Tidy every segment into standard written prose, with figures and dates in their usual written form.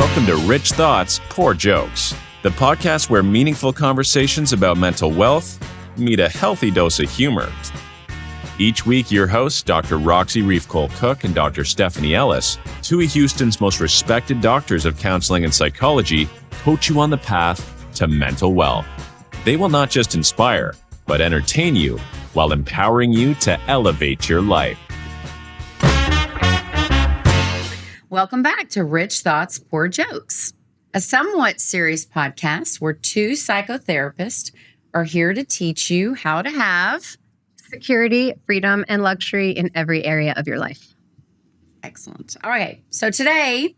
Welcome to Rich Thoughts, Poor Jokes, the podcast where meaningful conversations about mental wealth meet a healthy dose of humor. Each week, your hosts, Dr. Roxy Riefkohl-Cook and Dr. Stephanie Ellis, two of Houston's most respected doctors of counseling and psychology, coach you on the path to mental wealth. They will not just inspire, but entertain you while empowering you to elevate your life. Welcome back to Rich Thoughts, Poor Jokes, a somewhat serious podcast where two psychotherapists are here to teach you how to have security, freedom, and luxury in every area of your life. Excellent. All right. So today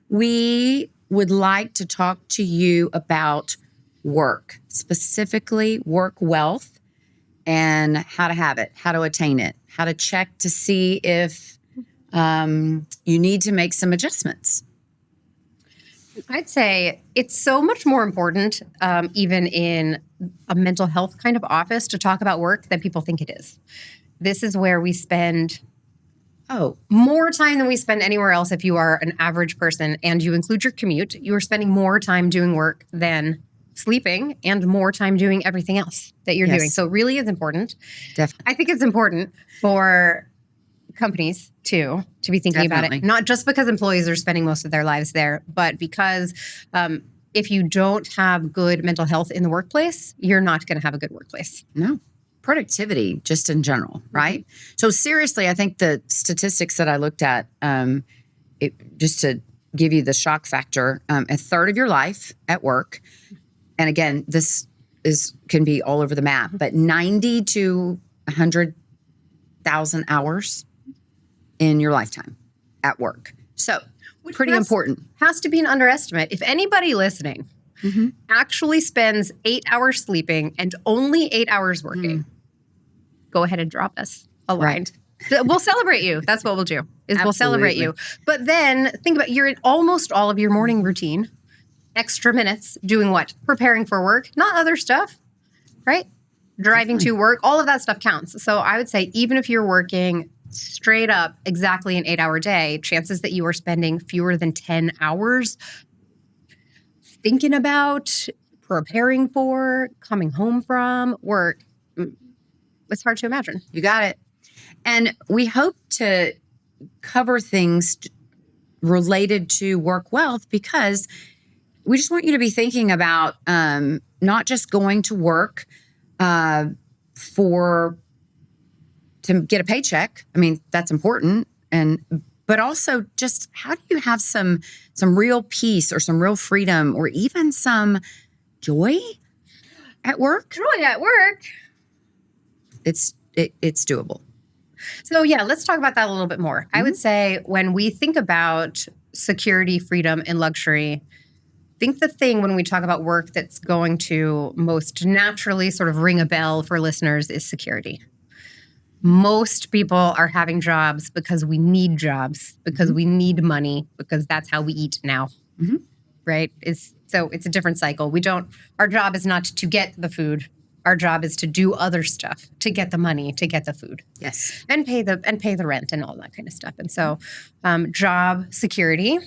we would like to talk to you about work, specifically work wealth and how to have it, how to attain it, how to check to see if you need to make some adjustments. I'd say it's so much more important, even in a mental health kind of office, to talk about work than people think it is. This is where we spend more time than we spend anywhere else. If you are an average person and you include your commute, you are spending more time doing work than sleeping and more time doing everything else that you're doing. So it really is important. Definitely. I think it's important for companies too to be thinking about it, not just because employees are spending most of their lives there, but because if you don't have good mental health in the workplace, you're not going to have a good workplace. No. Productivity, just in general, right? So seriously, I think the statistics that I looked at, just to give you the shock factor, a third of your life at work, and again, this can be all over the map, but 90 to 100,000 hours in your lifetime at work. So pretty important. Has to be an underestimate. If anybody listening actually spends 8 hours sleeping and only 8 hours working, go ahead and drop us a line. Right. We'll celebrate you. That's what we'll do, is we'll celebrate you. But then think about, you're in almost all of your morning routine, extra minutes doing what? Preparing for work, not other stuff, right? Driving to work, all of that stuff counts. So I would say even if you're working straight up exactly an 8-hour day, chances that you are spending fewer than 10 hours thinking about, preparing for, coming home from work, it's hard to imagine. You got it. And we hope to cover things related to work wealth because we just want you to be thinking about not just going to work to get a paycheck. I mean, that's important. But also just how do you have some real peace or some real freedom or even some joy at work? Joy at work. It's doable. So yeah, let's talk about that a little bit more. I would say when we think about security, freedom, and luxury, think the thing when we talk about work that's going to most naturally sort of ring a bell for listeners is security. Most people are having jobs because we need jobs, because we need money, because that's how we eat now, right? So it's a different cycle. Our job is not to get the food. Our job is to do other stuff, to get the money, to get the food. Yes. And pay the rent and all that kind of stuff. And so job security,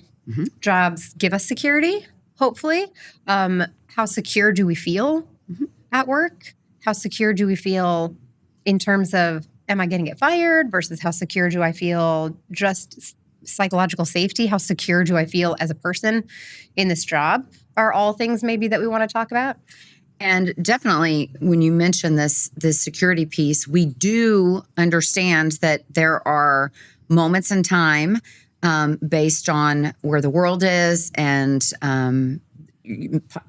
jobs give us security, hopefully. How secure do we feel at work? How secure do we feel in terms of, am I going to get fired versus how secure do I feel just psychological safety? How secure do I feel as a person in this job are all things maybe that we want to talk about. And definitely when you mention this security piece, we do understand that there are moments in time based on where the world is and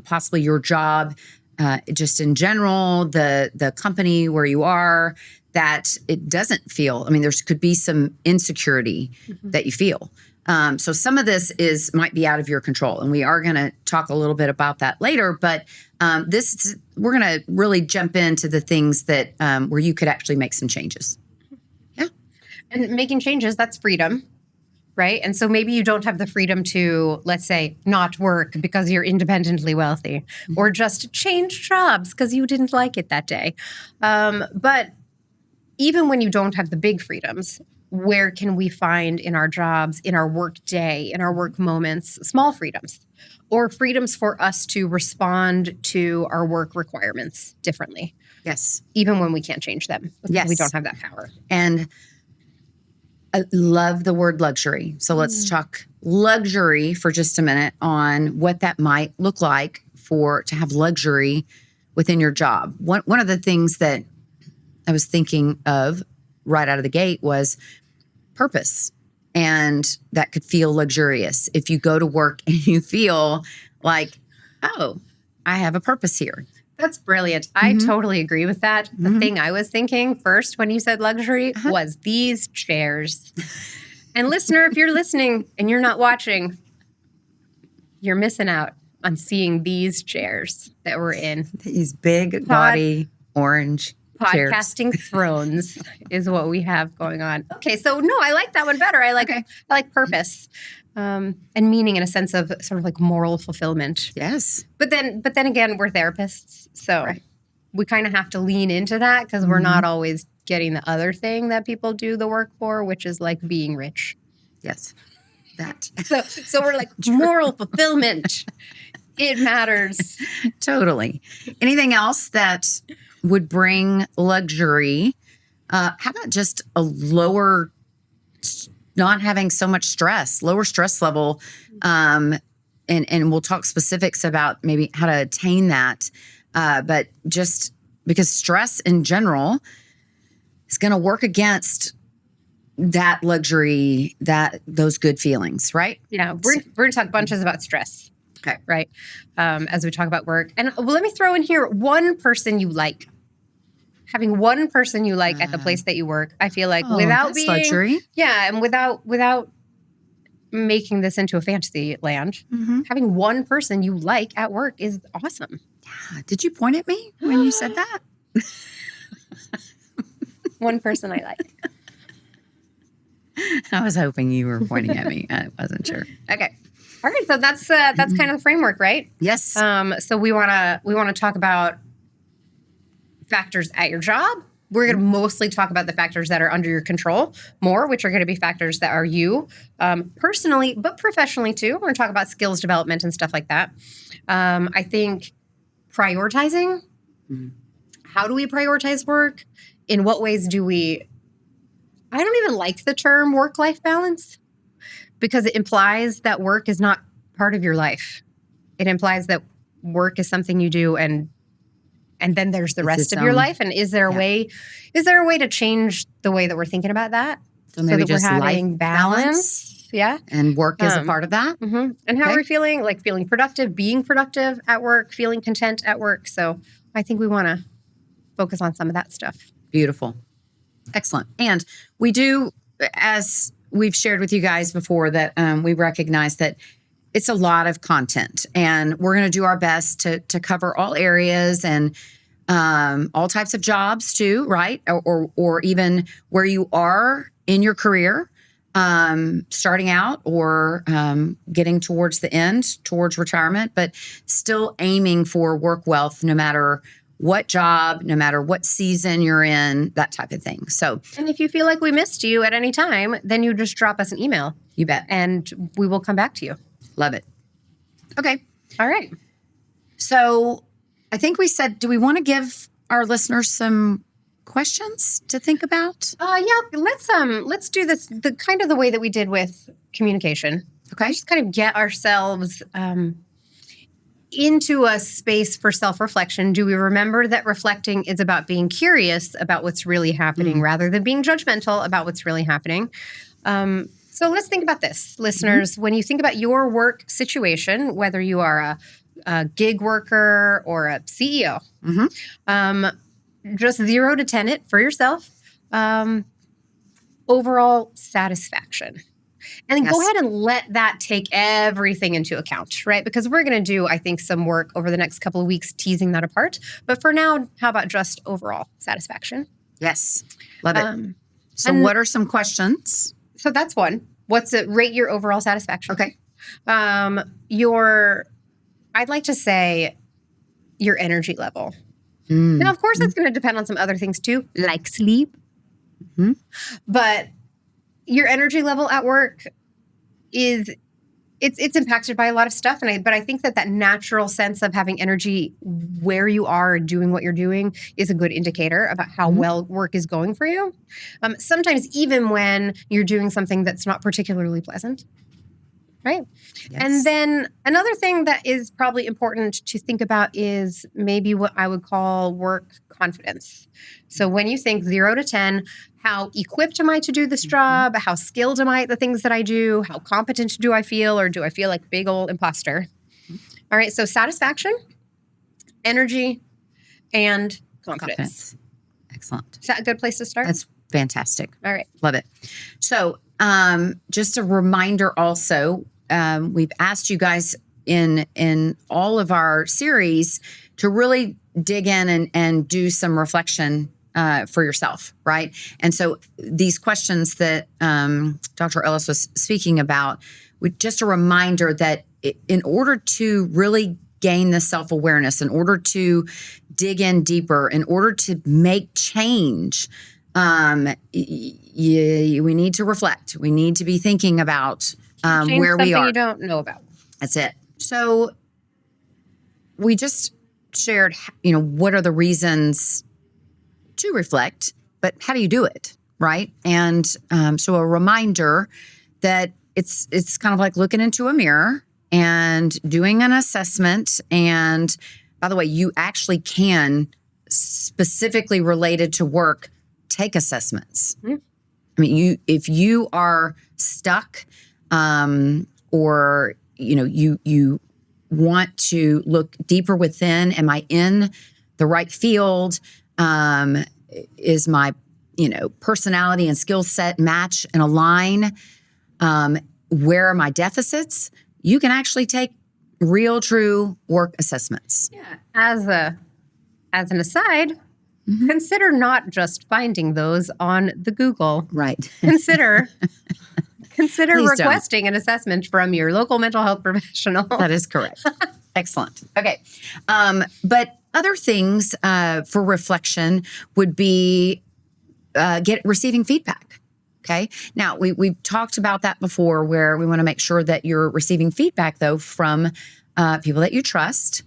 possibly your job, just in general, the company where you are, that it doesn't feel, I mean, there could be some insecurity that you feel. So some of this might be out of your control, and we are going to talk a little bit about that later. But we're going to really jump into the things that where you could actually make some changes. Yeah, and making changes, that's freedom, right? And so maybe you don't have the freedom to, let's say, not work because you're independently wealthy, or just change jobs because you didn't like it that day. But even when you don't have the big freedoms, where can we find in our jobs, in our work day, in our work moments, small freedoms or freedoms for us to respond to our work requirements differently. Yes. Even when we can't change them. Because we don't have that power. And I love the word luxury. So let's talk luxury for just a minute on what that might look like to have luxury within your job. One of the things that I was thinking of right out of the gate was purpose. And that could feel luxurious. If you go to work and you feel like, oh, I have a purpose here. That's brilliant. I totally agree with that. The thing I was thinking first when you said luxury was these chairs. And listener, if you're listening and you're not watching, you're missing out on seeing these chairs that we're in. These big, gaudy, orange chairs. Podcasting thrones is what we have going on. Okay, so no, I like that one better. I like purpose and meaning in a sense of sort of like moral fulfillment. Yes. But then again, we're therapists, so we kind of have to lean into that because we're not always getting the other thing that people do the work for, which is like being rich. Yes. That. So we're like moral fulfillment. It matters. Totally. Anything else that would bring luxury? How about just a lower, not having so much stress, lower stress level? And we'll talk specifics about maybe how to attain that. But just because stress in general is going to work against that luxury, those good feelings, right? Yeah, we're going to talk bunches about stress. Okay. Right. As we talk about work. And let me throw in here one person you like. Having one person you like at the place that you work, I feel like without being luxury. Yeah, and without making this into a fantasy land, having one person you like at work is awesome. Yeah. Did you point at me when you said that? One person I like. I was hoping you were pointing at me. I wasn't sure. Okay. All right, so that's kind of the framework, right? Yes. So we wanna talk about factors at your job. We're going to mostly talk about the factors that are under your control more, which are going to be factors that are you personally, but professionally too. We're going to talk about skills development and stuff like that. I think prioritizing. How do we prioritize work? In what ways do we? I don't even like the term work-life balance, because it implies that work is not part of your life. It implies that work is something you do and then there's the rest of your life. And is there a way to change the way that we're thinking about that? So maybe that just we're having life balance. Yeah. And work is a part of that. And how are we feeling? Like feeling productive, being productive at work, feeling content at work. So I think we want to focus on some of that stuff. Beautiful. Excellent. And we do, as we've shared with you guys before, that we recognize that it's a lot of content, and we're going to do our best to cover all areas and all types of jobs too, right? Or even where you are in your career, starting out or getting towards the end, towards retirement, but still aiming for work wealth, no matter what job, no matter what season you're in, that type of thing. So, and if you feel like we missed you at any time, then you just drop us an email. You bet. And we will come back to you. Love it. Okay. All right. So I think we said, do we want to give our listeners some questions to think about? Yeah, let's do this the kind of the way that we did with communication. Okay. Just kind of get ourselves into a space for self-reflection. Do we remember that reflecting is about being curious about what's really happening rather than being judgmental about what's really happening? So let's think about this, listeners. When you think about your work situation, whether you are a gig worker or a CEO, just 0 to 10 it for yourself. Overall satisfaction. And then go ahead and let that take everything into account, right? Because we're going to do, I think, some work over the next couple of weeks teasing that apart. But for now, how about just overall satisfaction? Yes. Love it. So what are some questions? So that's one. What's it? Rate your overall satisfaction. Okay. I'd like to say your energy level. Now, of course, that's going to depend on some other things too, like sleep. But your energy level at work is it's impacted by a lot of stuff. But I think that natural sense of having energy where you are and doing what you're doing is a good indicator about how well work is going for you. Sometimes even when you're doing something that's not particularly pleasant. Right. Yes. And then another thing that is probably important to think about is maybe what I would call work confidence. So when you think 0 to 10, how equipped am I to do this job? How skilled am I at the things that I do? How competent do I feel? Or do I feel like a big old imposter? All right. So satisfaction, energy, and confidence. Excellent. Is that a good place to start? That's fantastic. All right. Love it. So just a reminder also, we've asked you guys in all of our series to really dig in and do some reflection for yourself, right? And so these questions that Dr. Ellis was speaking about, just a reminder that in order to really gain the self-awareness, in order to dig in deeper, in order to make change, we need to reflect. We need to be thinking about where we are. You don't know about. That's it. So we just shared, what are the reasons to reflect, but how do you do it, right? And so a reminder that it's kind of like looking into a mirror and doing an assessment. And by the way, you actually can, specifically related to work, take assessments. I mean, if you are stuck, or you want to look deeper within, am I in the right field? Is my personality and skill set match and align? Where are my deficits? You can actually take real, true work assessments. Yeah. As an aside, consider not just finding those on the Google. Right. Consider Please requesting an assessment from your local mental health professional. That is correct. Excellent. Okay. But other things for reflection would be receiving feedback. Okay. Now, we've talked about that before, where we want to make sure that you're receiving feedback, though, from people that you trust,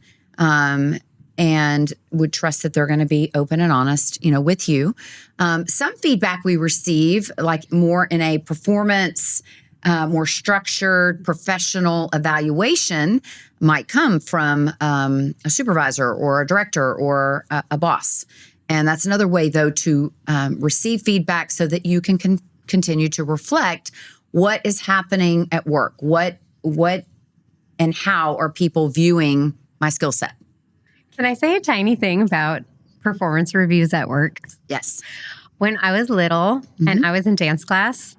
and would trust that they're going to be open and honest, with you. Some feedback we receive, like more in a performance, more structured, professional evaluation, might come from a supervisor or a director or a boss. And that's another way, though, to receive feedback so that you can continue to reflect what is happening at work. What and how are people viewing my skill set? Can I say a tiny thing about performance reviews at work? Yes. When I was little and I was in dance class,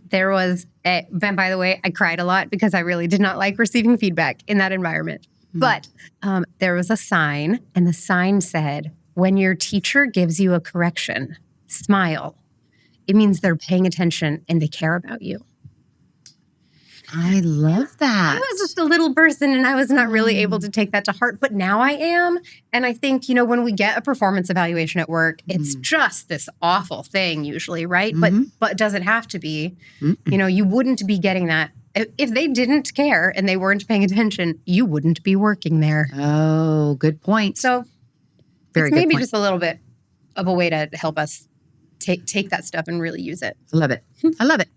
there was and by the way, I cried a lot because I really did not like receiving feedback in that environment. But there was a sign, and the sign said, when your teacher gives you a correction, smile. It means they're paying attention and they care about you. I love that. I was just a little person and I was not really able to take that to heart, but now I am. And I think, when we get a performance evaluation at work, it's just this awful thing usually, right? But does it have to be? You wouldn't be getting that. If they didn't care and they weren't paying attention, you wouldn't be working there. Oh, good point. So Very it's maybe good point. just a little bit of a way to help us take that stuff and really use it. Love it. I love it.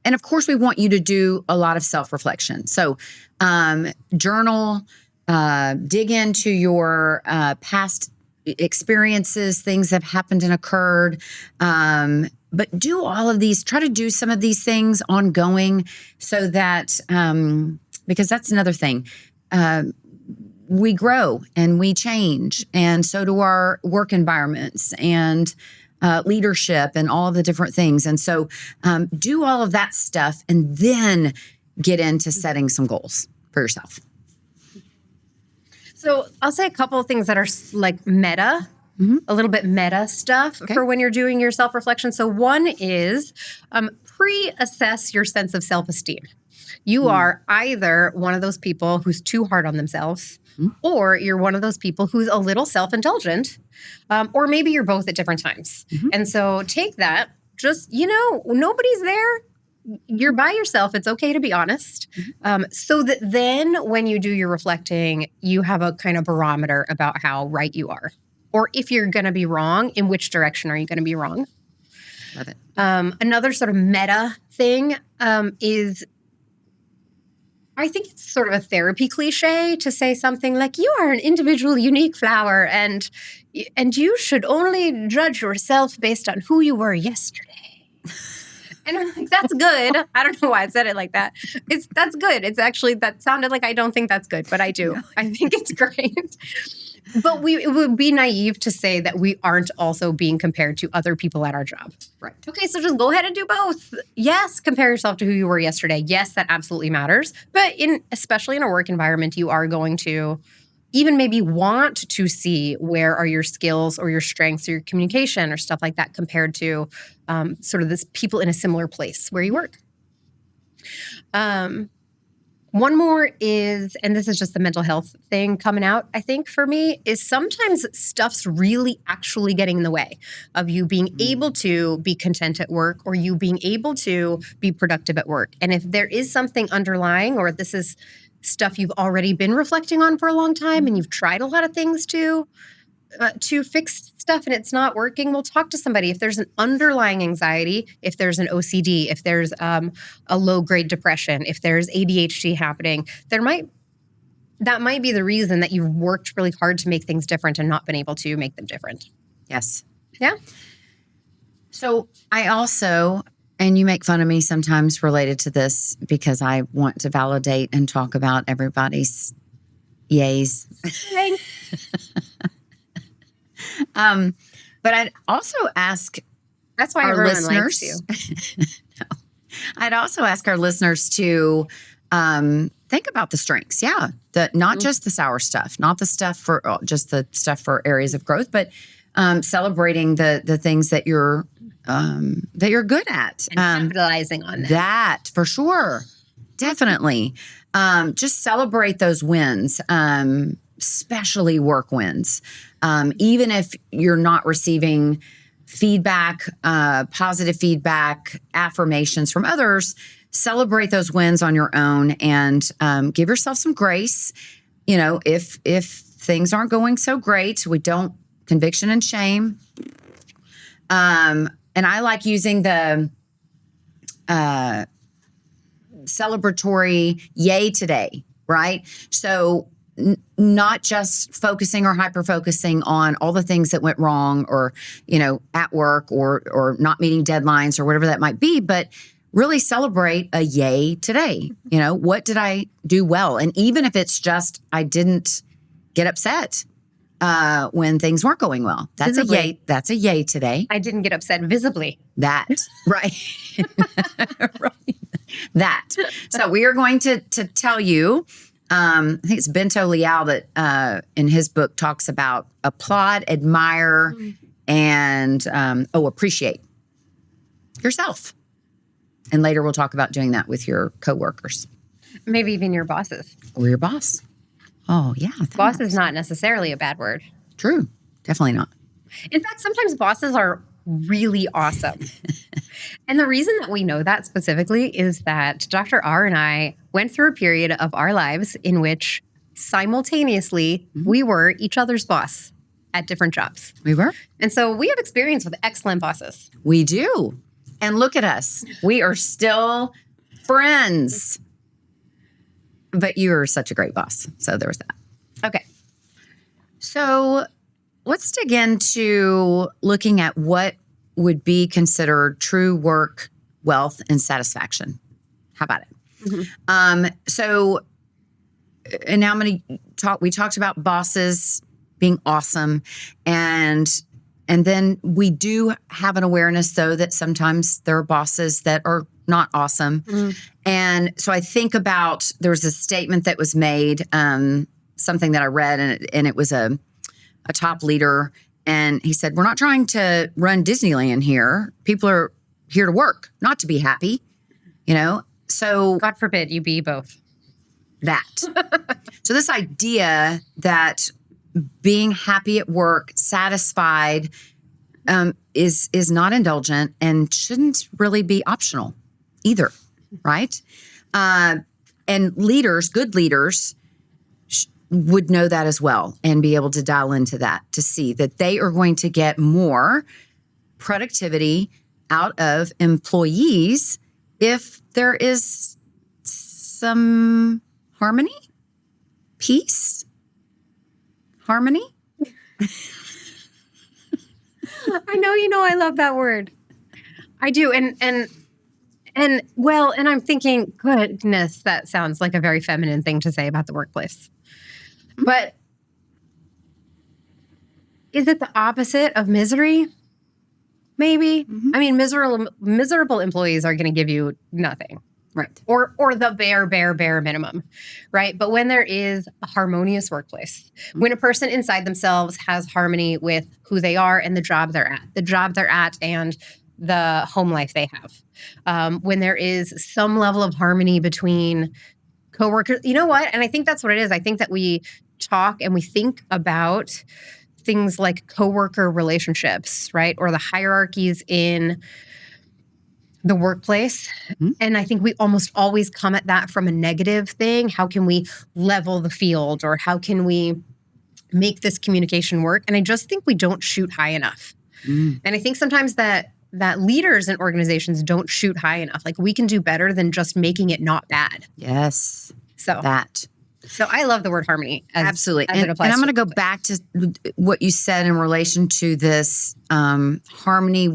And of course, we want you to do a lot of self-reflection. So journal, dig into your past experiences, things that have happened and occurred. But do all of these, try to do some of these things ongoing so that, because that's another thing. We grow and we change, and so do our work environments and leadership and all of the different things. And so do all of that stuff and then get into setting some goals for yourself. So I'll say a couple of things that are like meta, a little bit meta stuff for when you're doing your self-reflection. So one is pre-assess your sense of self-esteem. You are either one of those people who's too hard on themselves, or you're one of those people who's a little self-indulgent, or maybe you're both at different times. And so take that just, nobody's there. You're by yourself. It's okay to be honest. So that then when you do your reflecting, you have a kind of barometer about how right you are. Or if you're going to be wrong, in which direction are you going to be wrong? Love it. Another sort of meta thing is, I think it's sort of a therapy cliche to say something like, you are an individual, unique flower, and you should only judge yourself based on who you were yesterday. And I'm like, that's good. I don't know why I said it like that. That's good. It's actually, that sounded like I don't think that's good, but I do. I think it's great. But it would be naive to say that we aren't also being compared to other people at our job. Right. Okay, so just go ahead and do both. Yes, compare yourself to who you were yesterday. Yes, that absolutely matters. But especially in a work environment, you are going to even maybe want to see where are your skills or your strengths or your communication or stuff like that compared to sort of this people in a similar place where you work. One more is, and this is just the mental health thing coming out, I think, for me, is sometimes stuff's really actually getting in the way of you being able to be content at work or you being able to be productive at work. And if there is something underlying, or this is stuff you've already been reflecting on for a long time and you've tried a lot of things to fix stuff and it's not working, we'll talk to somebody. If there's an underlying anxiety, if there's an OCD, if there's a low-grade depression, if there's ADHD happening, that might be the reason that you've worked really hard to make things different and not been able to make them different. Yes. Yeah. So I also, and you make fun of me sometimes related to this because I want to validate and talk about everybody's yays. But I'd also ask That's why our everyone listeners, likes you. No. I'd also ask our listeners to think about the strengths. Yeah. Not just the sour stuff, not the stuff for just the stuff for areas of growth, but celebrating the things that you're good at. And capitalizing on that. That for sure. Definitely. Just celebrate those wins, especially work wins. Even if you're not receiving feedback, positive feedback, affirmations from others, celebrate those wins on your own and give yourself some grace. If things aren't going so great, conviction and shame. And I like using the celebratory yay today, right? So not just focusing or hyper-focusing on all the things that went wrong or, at work or not meeting deadlines or whatever that might be, but really celebrate a yay today. What did I do well? And even if it's just, I didn't get upset when things weren't going well. That's visibly. A yay. That's a yay today. I didn't get upset visibly. That, right. Right. That. So we are going to tell you, I think it's Bento Liao that in his book talks about applaud, admire, and appreciate yourself. And later we'll talk about doing that with your coworkers. Maybe even your bosses. Or your boss. Oh, yeah. Boss is not necessarily a bad word. True. Definitely not. In fact, sometimes bosses are really awesome. And the reason that we know that specifically is that Dr. R and I went through a period of our lives in which simultaneously we were each other's boss at different jobs. We were. And so we have experience with excellent bosses. We do. And look at us. We are still friends. But you are such a great boss. So there was that. Okay. So let's dig into looking at what would be considered true work, wealth, and satisfaction. How about it? So, and now I'm going to talk, we talked about bosses being awesome. And then we do have an awareness, though, that sometimes there are bosses that are not awesome. And so I think about, there was a statement that was made, something that I read, and it was a top leader. And he said, we're not trying to run Disneyland here. People are here to work, not to be happy, So God forbid you be both. That. So this idea that being happy at work, satisfied, is not indulgent and shouldn't really be optional either, right? And leaders, good leaders, would know that as well and be able to dial into that to see that they are going to get more productivity out of employees if there is some harmony, peace, harmony. I know, I love that word. I do. And I'm thinking, goodness, that sounds like a very feminine thing to say about the workplace. But is it the opposite of misery? Maybe. Mm-hmm. I mean, miserable employees are going to give you nothing. Right. Or the bare minimum, right? But when there is a harmonious workplace, when a person inside themselves has harmony with who they are and the job they're at and the home life they have, when there is some level of harmony between coworkers, you know what? And I think that's what it is. I think that we talk and we think about things like coworker relationships, right? Or the hierarchies in the workplace. Mm-hmm. And I think we almost always come at that from a negative thing. How can we level the field, or how can we make this communication work? And I just think we don't shoot high enough. And I think sometimes that leaders in organizations don't shoot high enough. Like, we can do better than just making it not bad. Yes. So I love the word harmony. Absolutely. And I'm going to go back to what you said in relation to this harmony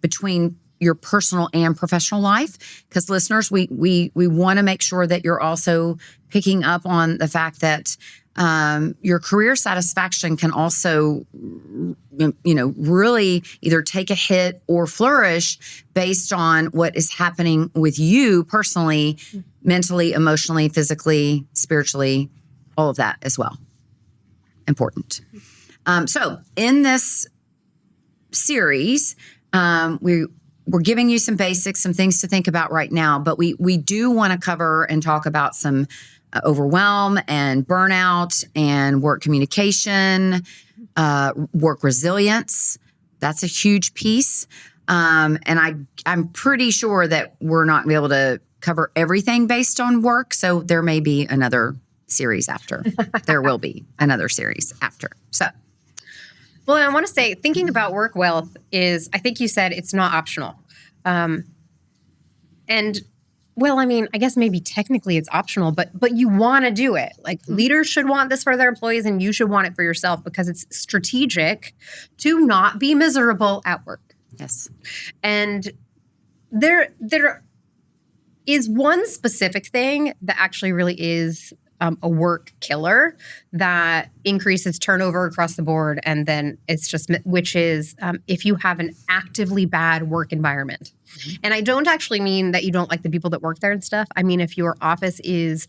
between your personal and professional life, because listeners, we want to make sure that you're also picking up on the fact that your career satisfaction can also, really either take a hit or flourish based on what is happening with you personally, mentally, emotionally, physically, spiritually, all of that as well. Important. So in this series, we're giving you some basics, some things to think about right now, but we do want to cover and talk about some overwhelm and burnout and work communication, work resilience. That's a huge piece. And I'm pretty sure that we're not going to be able to cover everything based on work. So there may be another series after. There will be another series after. So. Well, I want to say, thinking about work wealth is, I think you said it's not optional. I guess maybe technically it's optional, but you want to do it. Like, leaders should want this for their employees, and you should want it for yourself, because it's strategic to not be miserable at work. Yes. And there is one specific thing that actually really is a work killer that increases turnover across the board. And then which is if you have an actively bad work environment. Mm-hmm. And I don't actually mean that you don't like the people that work there and stuff. I mean, if your office is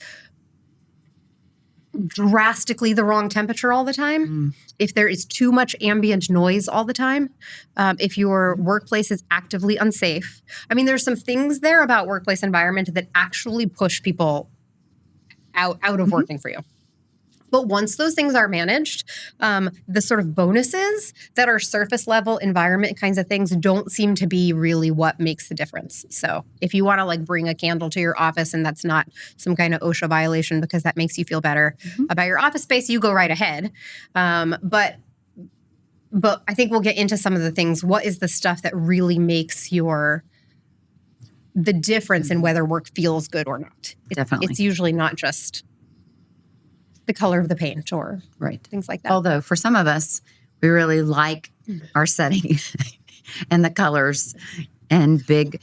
drastically the wrong temperature all the time, if there is too much ambient noise all the time, if your workplace is actively unsafe. I mean, there's some things there about workplace environment that actually push people out of working for you. But once those things are managed, the sort of bonuses that are surface level environment kinds of things don't seem to be really what makes the difference. So if you want to bring a candle to your office and that's not some kind of OSHA violation because that makes you feel better about your office space, you go right ahead. But I think we'll get into some of the things. What is the stuff that really makes the difference in whether work feels good or not? Definitely. It's usually not just the color of the paint or things like that. Although for some of us, we really like our setting and the colors and big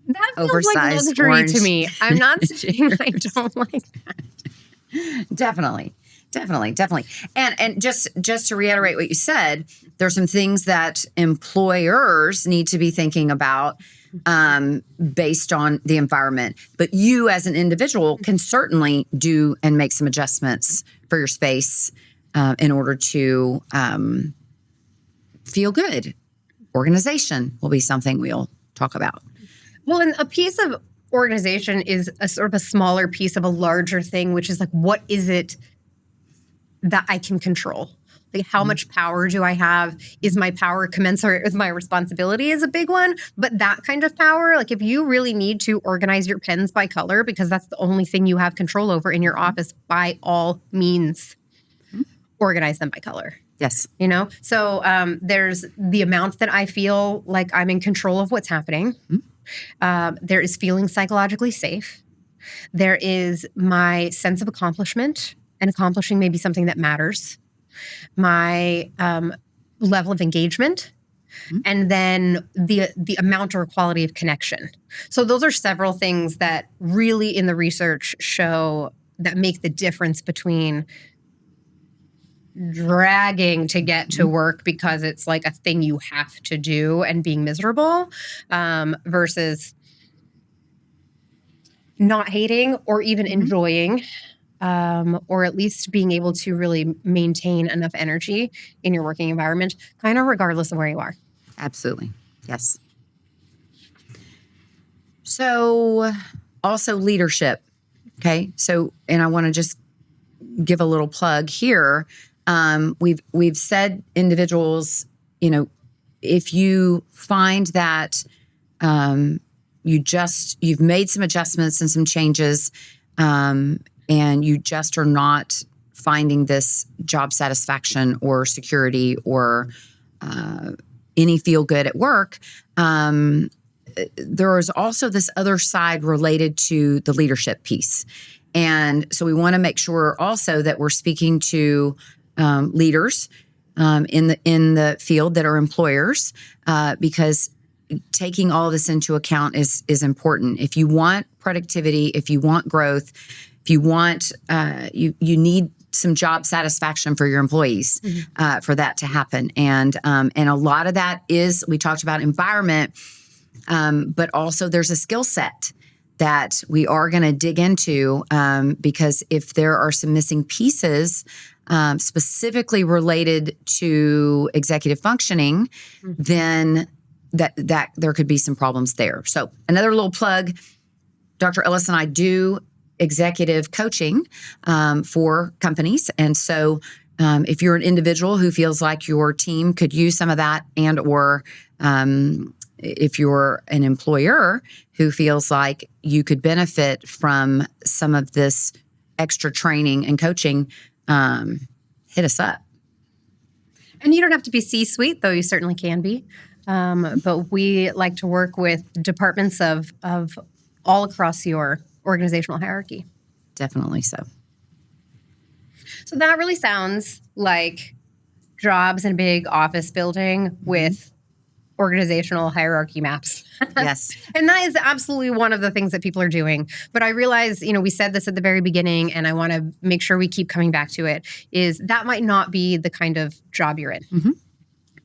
that feels oversized like luxury orange to me. I'm not saying I don't like that. Definitely. And just to reiterate what you said, there's some things that employers need to be thinking about based on the environment. But you as an individual can certainly do and make some adjustments for your space in order to feel good. Organization will be something we'll talk about. Well, and a piece of organization is a sort of a smaller piece of a larger thing, which is what is it that I can control? Like, how much power do I have? Is my power commensurate with my responsibility is a big one. But that kind of power, like if you really need to organize your pens by color because that's the only thing you have control over in your office, by all means, organize them by color. Yes. You know, so there's the amount that I feel like I'm in control of what's happening. There is feeling psychologically safe. There is my sense of accomplishment, and accomplishing maybe something that matters. My level of engagement, and then the amount or quality of connection. So those are several things that really in the research show that make the difference between dragging to get to work because it's like a thing you have to do and being miserable versus not hating or even enjoying or at least being able to really maintain enough energy in your working environment, kind of regardless of where you are. Absolutely. Yes. So also leadership. Okay. So, and I want to just give a little plug here. We've said individuals, you know, if you find that you've made some adjustments and some changes, and you just are not finding this job satisfaction or security or any feel good at work, there is also this other side related to the leadership piece. And so we want to make sure also that we're speaking to leaders in the field that are employers, because taking all this into account is important. If you want productivity, if you want growth, if you want, you need some job satisfaction for your employees for that to happen. And a lot of that is, we talked about environment, but also there's a skill set that we are going to dig into, because if there are some missing pieces specifically related to executive functioning, then that there could be some problems there. So another little plug, Dr. Ellis and I do executive coaching for companies. And so if you're an individual who feels like your team could use some of that, and or if you're an employer who feels like you could benefit from some of this extra training and coaching, hit us up. And you don't have to be C-suite, though you certainly can be. But we like to work with departments of all across your organizational hierarchy. Definitely so. So that really sounds like jobs in a big office building with organizational hierarchy maps. Yes. And that is absolutely one of the things that people are doing. But I realize, we said this at the very beginning, and I want to make sure we keep coming back to it, is that might not be the kind of job you're in.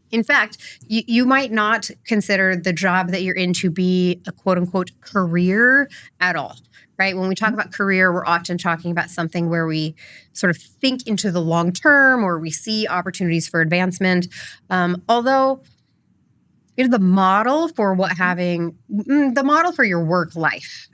In fact, you might not consider the job that you're in to be a quote unquote career at all, right? When we talk about career, we're often talking about something where we sort of think into the long term, or we see opportunities for advancement. Although the model for the model for your work life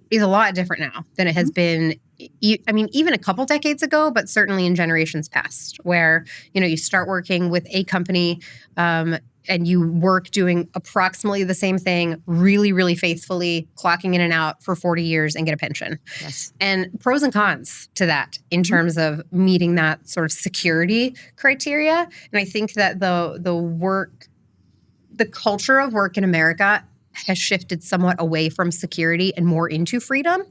is a lot different now than it has been. Even a couple decades ago, but certainly in generations past, where, you start working with a company and you work doing approximately the same thing really, really faithfully, clocking in and out for 40 years and get a pension. Yes. And pros and cons to that in terms of meeting that sort of security criteria. And I think that the culture of work in America has shifted somewhat away from security and more into freedom.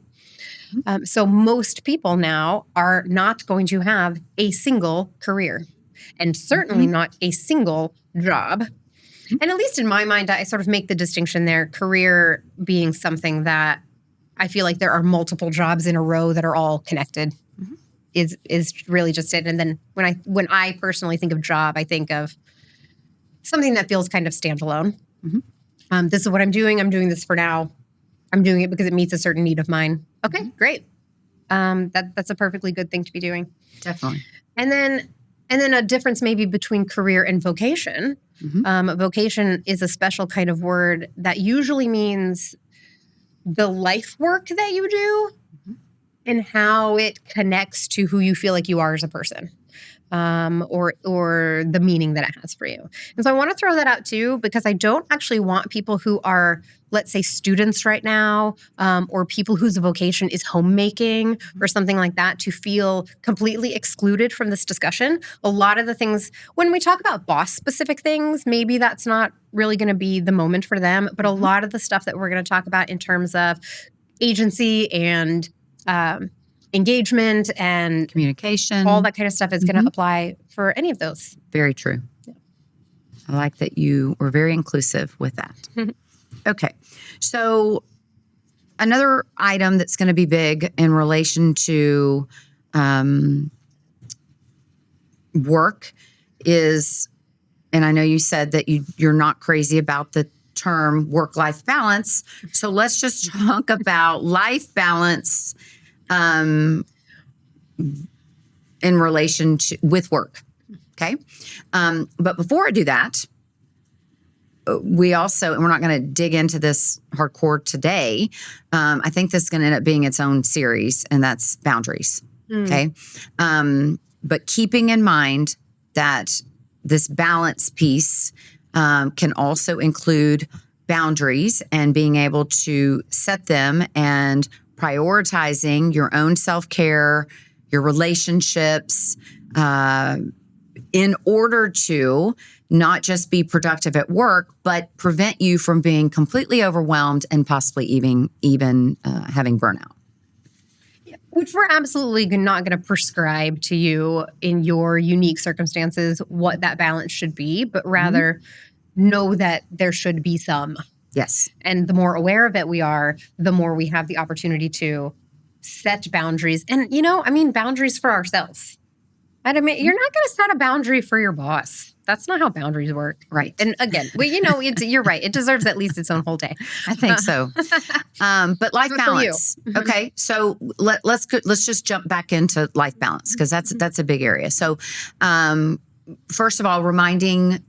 So most people now are not going to have a single career, and certainly not a single job. And at least in my mind, I sort of make the distinction there, career being something that I feel like there are multiple jobs in a row that are all connected is really just it. And then when I personally think of job, I think of something that feels kind of standalone. This is what I'm doing. I'm doing this for now. I'm doing it because it meets a certain need of mine. Okay, great. That's a perfectly good thing to be doing. Definitely. And then a difference maybe between career and vocation. Vocation is a special kind of word that usually means the life work that you do and how it connects to who you feel like you are as a person. or the meaning that it has for you. And so I want to throw that out too, because I don't actually want people who are, let's say, students right now, or people whose vocation is homemaking or something like that, to feel completely excluded from this discussion. A lot of the things, when we talk about boss-specific things, maybe that's not really going to be the moment for them. But a lot of the stuff that we're going to talk about in terms of agency and engagement and communication, all that kind of stuff is going to apply for any of those. Very true. Yeah. I like that you were very inclusive with that. Okay. So another item that's going to be big in relation to work is, and I know you said that you're not crazy about the term work-life balance. So let's just talk about life balance in relation to with work. Okay. But before I do that, we also, and we're not going to dig into this hardcore today. I think this is going to end up being its own series, and that's boundaries. Okay. But keeping in mind that this balance piece can also include boundaries and being able to set them and prioritizing your own self-care, your relationships, in order to not just be productive at work, but prevent you from being completely overwhelmed and possibly even having burnout. Which we're absolutely not going to prescribe to you in your unique circumstances what that balance should be, but rather know that there should be some. Yes. And the more aware of it we are, the more we have the opportunity to set boundaries. And, boundaries for ourselves. And you're not going to set a boundary for your boss. That's not how boundaries work. Right. And again, you're right. It deserves at least its own whole day. I think so. But life balance. Okay. So let's just jump back into life balance, because that's a big area. So first of all, reminding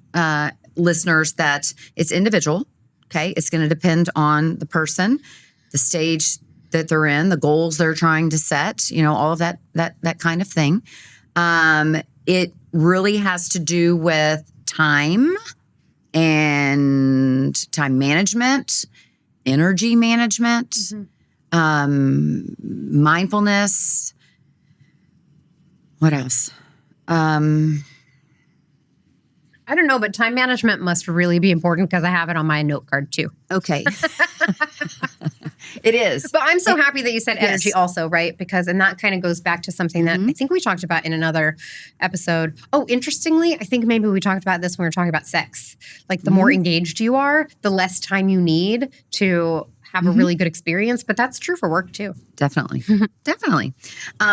listeners that it's individual. Okay. It's going to depend on the person, the stage that they're in, the goals they're trying to set, all of that kind of thing. It really has to do with time and time management, energy management, mindfulness. What else? I don't know, but time management must really be important because I have it on my note card too. Okay. It is. But I'm so happy that you said energy also, right? And that kind of goes back to something that I think we talked about in another episode. Oh, interestingly, I think maybe we talked about this when we were talking about sex. Like the more engaged you are, the less time you need to have a really good experience. But that's true for work too. Definitely. Definitely.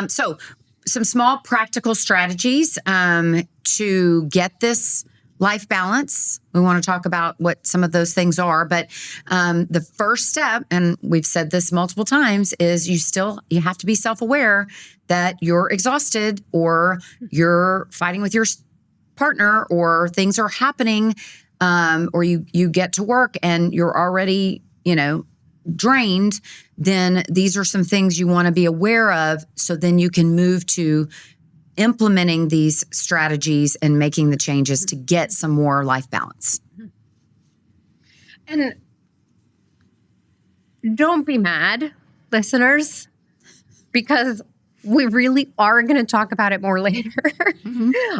So some small practical strategies to get this life balance. We want to talk about what some of those things are, but the first step, and we've said this multiple times, is you have to be self-aware that you're exhausted or you're fighting with your partner or things are happening, or you get to work and you're already, drained. Then these are some things you want to be aware of, so then you can move to implementing these strategies and making the changes to get some more life balance. And don't be mad, listeners, because we really are going to talk about it more later.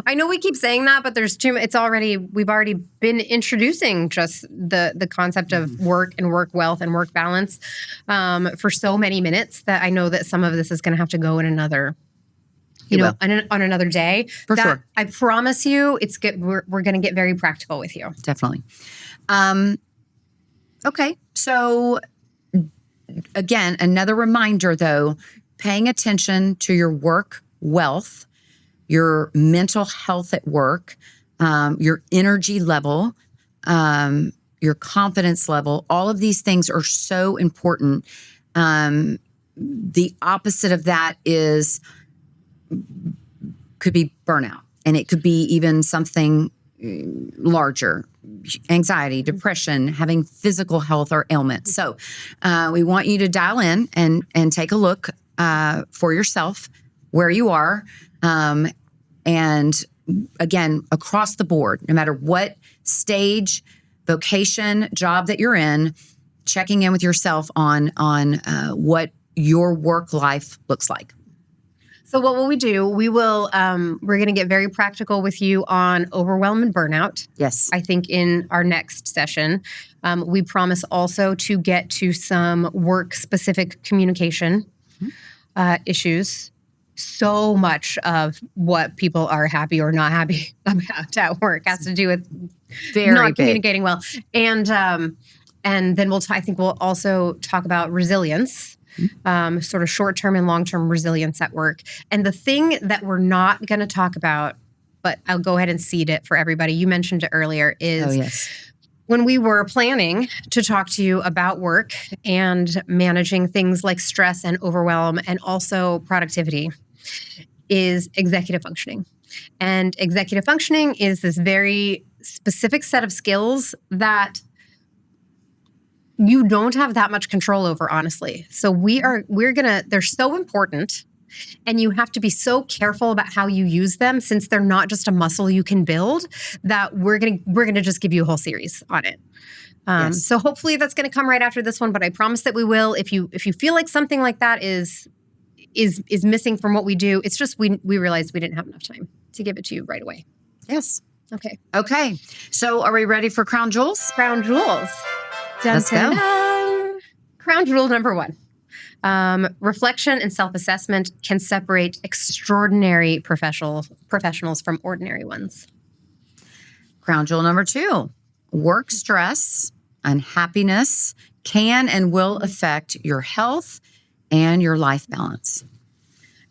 I know we keep saying that, but there's we've already been introducing just the concept of work and work wealth and work balance for so many minutes that I know that some of this is going to have to go in another on another day. For sure. I promise you, we're going to get very practical with you. Definitely. Okay. So again, another reminder though, paying attention to your work wealth, your mental health at work, your energy level, your confidence level, all of these things are so important. The opposite of that could be burnout, and it could be even something larger, anxiety, depression, having physical health or ailments. So we want you to dial in and take a look for yourself where you are. And again, across the board, no matter what stage, vocation, job that you're in, checking in with yourself on what your work life looks like. So what will we do? We will, we're going to get very practical with you on overwhelm and burnout. Yes. I think in our next session, we promise also to get to some work-specific communication issues. So much of what people are happy or not happy about at work has to do with not communicating well. And then I think we'll also talk about resilience. Sort of short-term and long-term resilience at work. And the thing that we're not going to talk about, but I'll go ahead and seed it for everybody, you mentioned it earlier, is when we were planning to talk to you about work and managing things like stress and overwhelm and also productivity, is executive functioning. And executive functioning is this very specific set of skills that you don't have that much control over, honestly. So they're so important, and you have to be so careful about how you use them, since they're not just a muscle you can build, that we're gonna just give you a whole series on it. So hopefully that's gonna come right after this one, but I promise that we will. If you feel like something like that is missing from what we do, it's just we realized we didn't have enough time to give it to you right away. Yes. Okay. So are we ready for Crown Jewels? Crown Jewels. Let's go. Crown Jewel number 1. Reflection and self-assessment can separate extraordinary professionals from ordinary ones. Crown Jewel number 2. Work stress and happiness can and will affect your health and your life balance.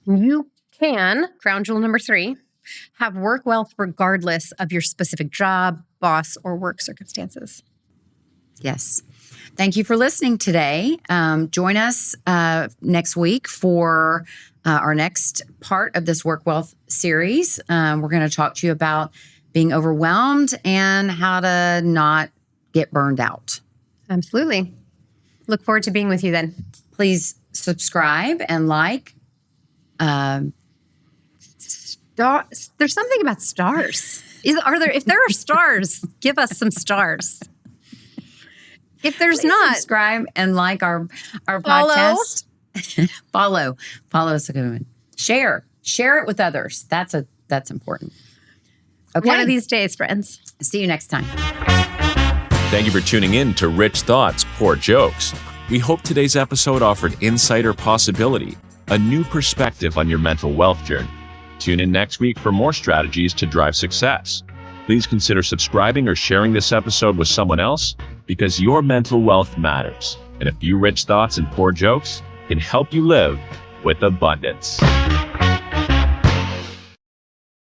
You can, Crown Jewel number 3, have work wealth regardless of your specific job, boss, or work circumstances. Yes. Thank you for listening today. Join us next week for our next part of this Work Wealth series. We're going to talk to you about being overwhelmed and how to not get burned out. Absolutely. Look forward to being with you then. Please subscribe and like. There's something about stars. If there are stars, give us some stars. If there's Please not, subscribe and like our podcast. Follow is a good one. Share it with others. That's important. Okay. One of these days, friends. See you next time. Thank you for tuning in to Rich Thoughts, Poor Jokes. We hope today's episode offered insight or possibility, a new perspective on your mental wealth journey. Tune in next week for more strategies to drive success. Please consider subscribing or sharing this episode with someone else, because your mental wealth matters, and a few rich thoughts and poor jokes can help you live with abundance.